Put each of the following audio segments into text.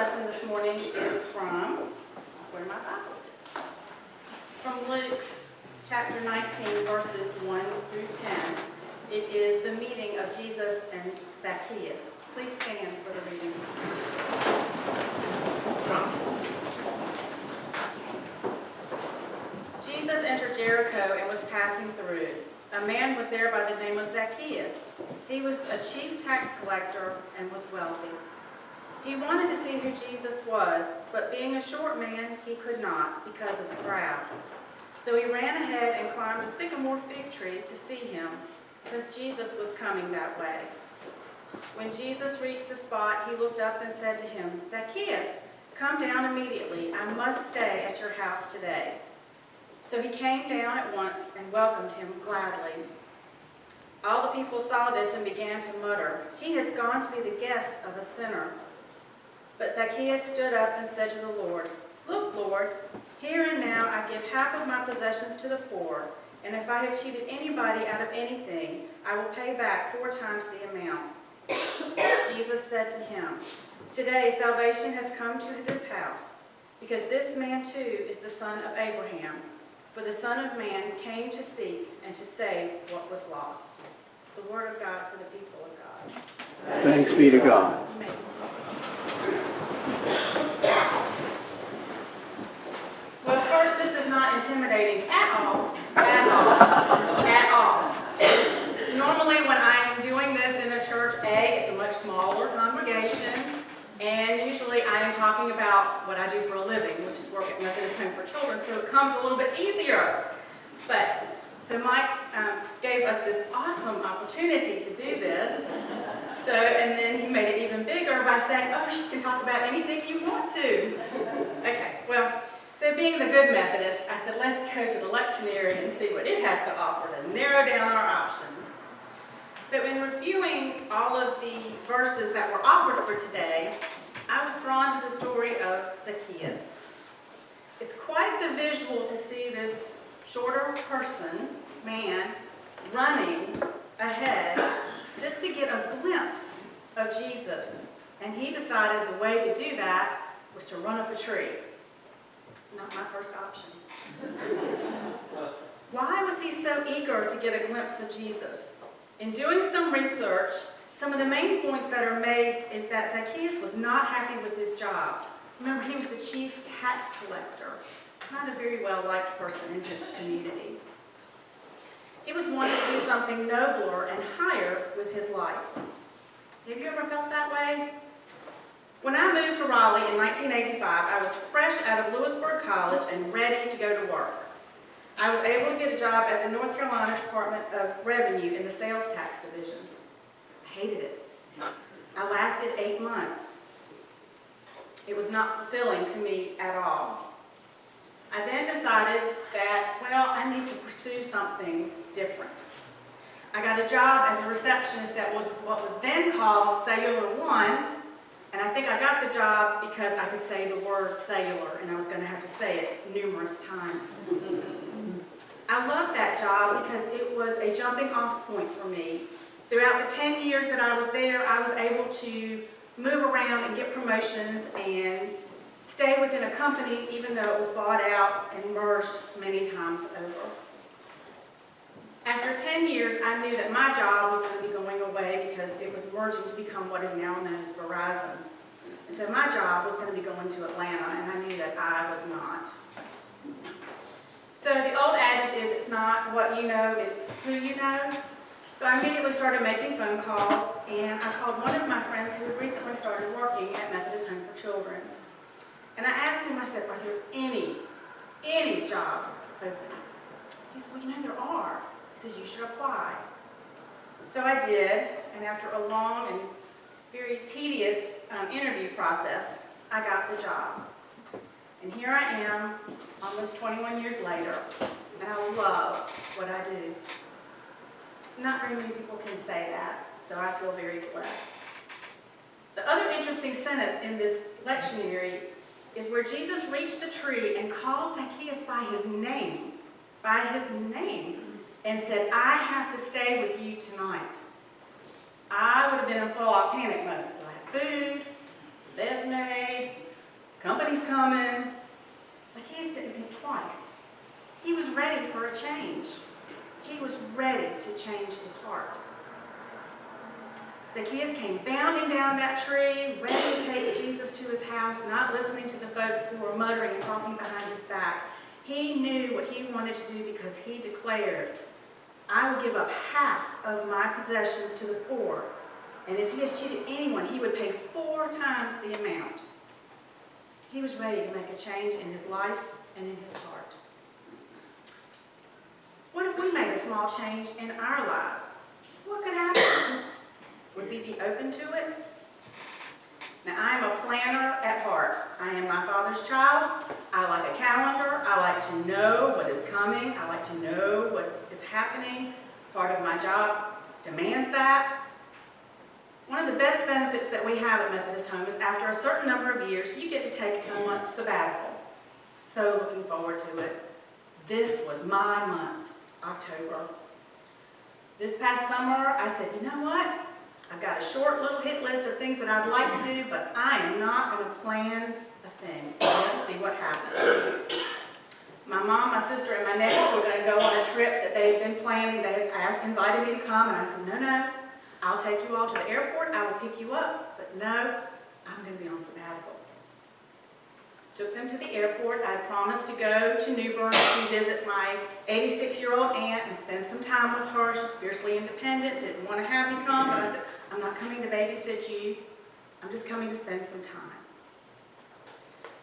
lesson this morning is from, where my Bible is, from Luke chapter 19, verses 1 through 10. It is the meeting of Jesus and Zacchaeus. Please stand for the reading. Jesus entered Jericho and was passing through. A man was there by the name of Zacchaeus. He was a chief tax collector and was wealthy. He wanted to see who Jesus was, but being a short man, he could not because of the crowd. So he ran ahead and climbed a sycamore fig tree to see him, since Jesus was coming that way. When Jesus reached the spot, he looked up and said to him, "Zacchaeus, come down immediately. I must stay at your house today." So he came down at once and welcomed him gladly. All the people saw this and began to mutter, "He has gone to be the guest of a sinner." But Zacchaeus stood up and said to the Lord, "Look, Lord, here and now I give half of my possessions to the poor, and if I have cheated anybody out of anything, I will pay back 4 times the amount." Jesus said to him, "Today salvation has come to this house, because this man too is the son of Abraham. For the Son of Man came to seek and to save what was lost." The word of God for the people of God. Thanks be to God. Amen. Well, first, this is not intimidating at all. At all. Normally, when I'm doing this in a church, it's a much smaller congregation, and usually I am talking about what I do for a living, which is work at Methodist Home for Children, so it comes a little bit easier. So Mike gave us this awesome opportunity to do this. And then he made it even bigger by saying, "Oh, you can talk about anything you want to." Okay, well, so being the good Methodist, I said, let's go to the lectionary and see what it has to offer to narrow down our options. So in reviewing all of the verses that were offered for today, I was drawn to the story of Zacchaeus. It's quite the visual to see this shorter man, running ahead just to get a glimpse of Jesus. And he decided the way to do that was to run up a tree. Not my first option. Why was he so eager to get a glimpse of Jesus? In doing some research, some of the main points that are made is that Zacchaeus was not happy with his job. Remember, he was the chief tax collector, not a very well-liked person in his community. He was wanting to do something nobler and higher with his life. Have you ever felt that way? When I moved to Raleigh in 1985, I was fresh out of Lewisburg College and ready to go to work. I was able to get a job at the North Carolina Department of Revenue in the sales tax division. I hated it. I lasted 8 months. It was not fulfilling to me at all. I then decided that, I need to pursue something different. I got a job as a receptionist at what was then called Cellular One, and I think I got the job because I could say the word cellular, and I was going to have to say it numerous times. I loved that job because it was a jumping off point for me. Throughout the 10 years that I was there, I was able to move around and get promotions and stay within a company even though it was bought out and merged many times over. After 10 years, I knew that my job was going to be going away because it was merging to become what is now known as Verizon. And so my job was going to be going to Atlanta, and I knew that I was not. So the old adage is, it's not what you know, it's who you know. So I immediately started making phone calls, and I called one of my friends who had recently started working at Methodist Home for Children. And I asked him, I said, "Are there any jobs open?" He said, "Well, there are." He says, "You should apply." So I did, and after a long and very tedious interview process, I got the job. And here I am, almost 21 years later, and I love what I do. Not very many people can say that, so I feel very blessed. The other interesting sentence in this lectionary is where Jesus reached the tree and called Zacchaeus by his name, and said, "I have to stay with you tonight." I would have been in full-out panic mode. Do I have food? The bed's made? company's coming. Zacchaeus didn't think twice. He was ready for a change. He was ready to change his heart. Zacchaeus came bounding down that tree, ready to take Jesus to his house, not listening to the folks who were muttering and talking behind his back. He knew what he wanted to do because he declared, I will give up half of my possessions to the poor. And if he has cheated anyone, he would pay 4 times the amount. He was ready to make a change in his life and in his heart. What if we made a small change in our lives? What could happen? Would we be open to it? Now, I am a planner at heart. I am my Father's child. I like a calendar. I like to know what is coming. I like to know what is happening. Part of my job demands that. One of the best benefits that we have at Methodist Home is after a certain number of years, you get to take a month's sabbatical. So looking forward to it. This was my month, October. This past summer, I said, you know what? I've got a short little hit list of things that I'd like to do, but I am not going to plan a thing. Let's see what happens. My mom, my sister, and my nephew were going to go on a trip that they had been planning. They had invited me to come, and I said, no, I'll take you all to the airport. I will pick you up, but no, I'm going to be on sabbatical. Took them to the airport. I promised to go to Millbrook to visit my 86-year-old aunt and spend some time with her. She's fiercely independent, didn't want to have me come, but I said, I'm not coming to babysit you. I'm just coming to spend some time.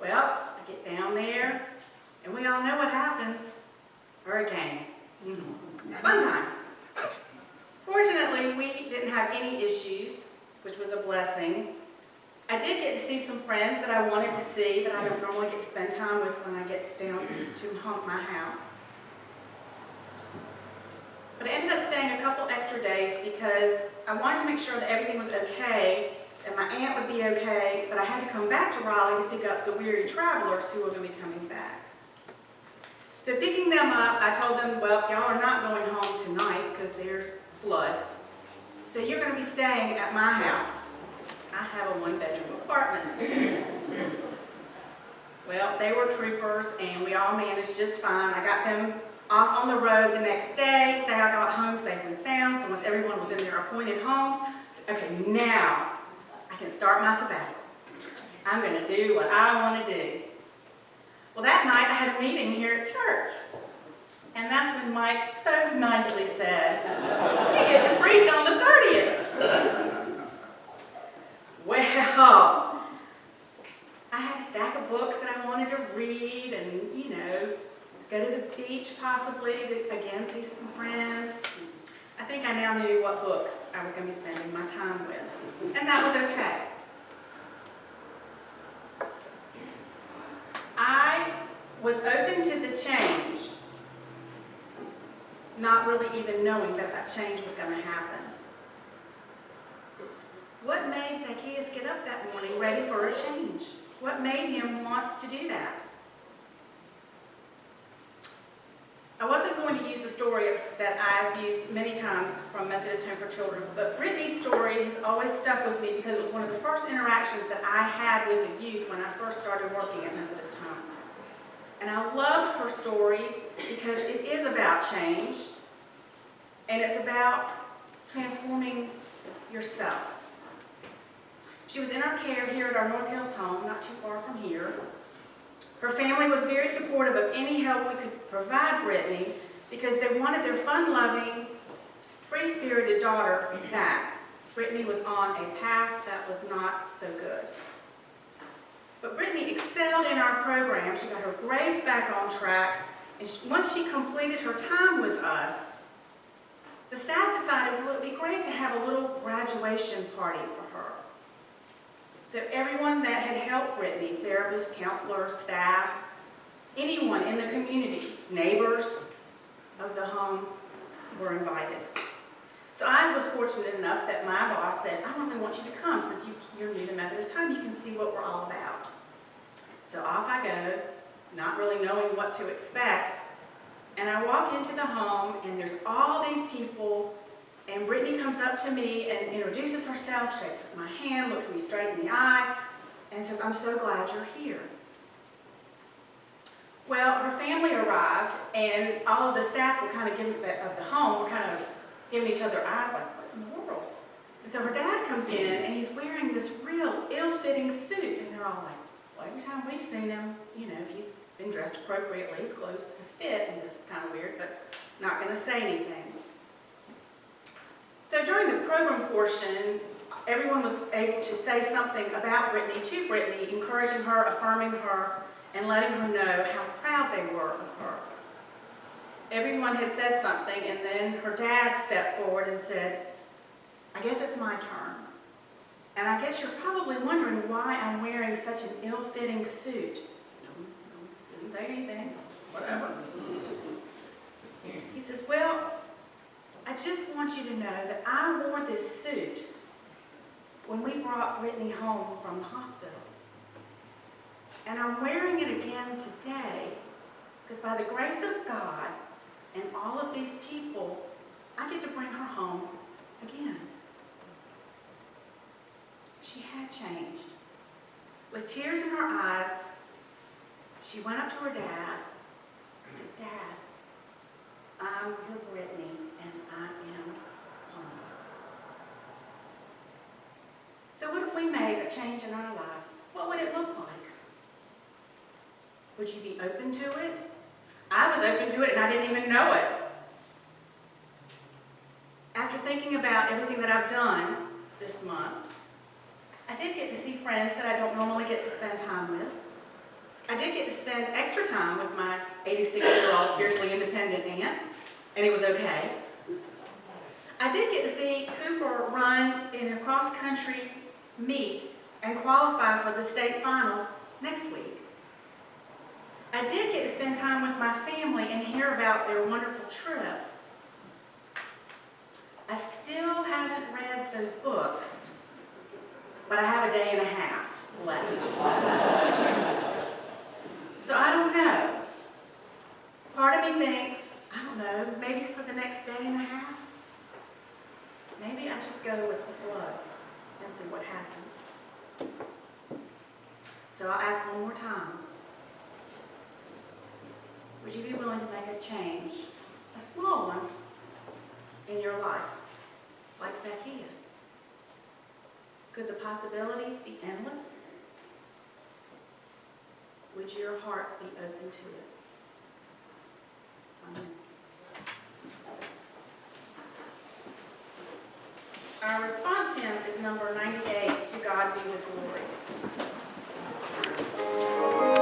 Well, I get down there, and we all know what happens. Hurricane. Fun times. Fortunately, we didn't have any issues, which was a blessing. I did get to see some friends that I wanted to see that I don't normally get to spend time with when I get down to my house. But I ended up staying a couple extra days because I wanted to make sure that everything was okay, that my aunt would be okay, but I had to come back to Raleigh to pick up the weary travelers who were going to be coming back. So picking them up, I told them, well, y'all are not going home tonight because there's floods. So you're going to be staying at my house. I have a 1-bedroom apartment. Well, they were troopers, and we all managed just fine. I got them off on the road the next day. They all got home safe and sound. So once everyone was in their appointed homes, I said, okay, now I can start my sabbatical. I'm going to do what I want to do. Well, that night I had a meeting here at church. And that's when Mike so nicely said, you get to preach on the 30th. Well, I had a stack of books that I wanted to read and, go to the beach possibly to, again, see some friends. I think I now knew what book I was going to be spending my time with. And that was okay. I was open to the change, not really even knowing that that change was going to happen. What made Zacchaeus get up that morning ready for a change? What made him want to do that? I wasn't going to use a story that I've used many times from Methodist Home for Children, but Brittany's story has always stuck with me because it was one of the first interactions that I had with the youth when I first started working at Methodist Home. And I love her story because it is about change, and it's about transforming yourself. She was in our care here at our North Hills home, not too far from here. Her family was very supportive of any help we could provide Brittany because they wanted their fun-loving, free-spirited daughter back. Brittany was on a path that was not so good. But Brittany excelled in our program. She got her grades back on track, and once she completed her time with us, the staff decided, well, it would be great to have a little graduation party for her. So everyone that had helped Brittany, therapists, counselors, staff, anyone in the community, neighbors of the home were invited. So I was fortunate enough that my boss said, I really want you to come since you're new to Methodist Home, you can see what we're all about. So off I go, not really knowing what to expect, and I walk into the home and there's all these people. And Brittany comes up to me and introduces herself, shakes my hand, looks me straight in the eye, and says, "I'm so glad you're here." Well, her family arrived, and all of the staff were kind of of the home were kind of giving each other eyes like, "What in the world?" And so her dad comes in, and he's wearing this real ill-fitting suit, and they're all like, "Well, every time we've seen him, he's been dressed appropriately, his clothes fit, and this is kind of weird, but not going to say anything." So during the program portion, everyone was able to say something about Brittany to Brittany, encouraging her, affirming her, and letting her know how proud they were of her. Everyone had said something, and then her dad stepped forward and said, "I guess it's my turn. And I guess you're probably wondering why I'm wearing such an ill-fitting suit." No, didn't say anything, whatever. He says, "Well, I just want you to know that I wore this suit when we brought Brittany home from the hospital. And I'm wearing it again today because by the grace of God and all of these people, I get to bring her home again." She had changed. With tears in her eyes, she went up to her dad and said, "Dad, I'm your Brittany, and I am home." So what if we made a change in our lives? What would it look like? Would you be open to it? I was open to it, and I didn't even know it. After thinking about everything that I've done this month, I did get to see friends that I don't normally get to spend time with. I did get to spend extra time with my 86-year-old fiercely independent aunt, and it was okay. I did get to see Cooper run in a cross-country meet and qualify for the state finals next week. I did get to spend time with my family and hear about their wonderful trip. I still haven't read those books, but I have a day and a half left. So I don't know. Part of me thinks, I don't know, maybe for the next day and a half, maybe I just go with the flow and see what happens. So I'll ask one more time. Would you be willing to make a change, a small one, in your life, like Zacchaeus? Could the possibilities be endless? Would your heart be open to it? Amen. Our response hymn is number 98, "To God Be the Glory."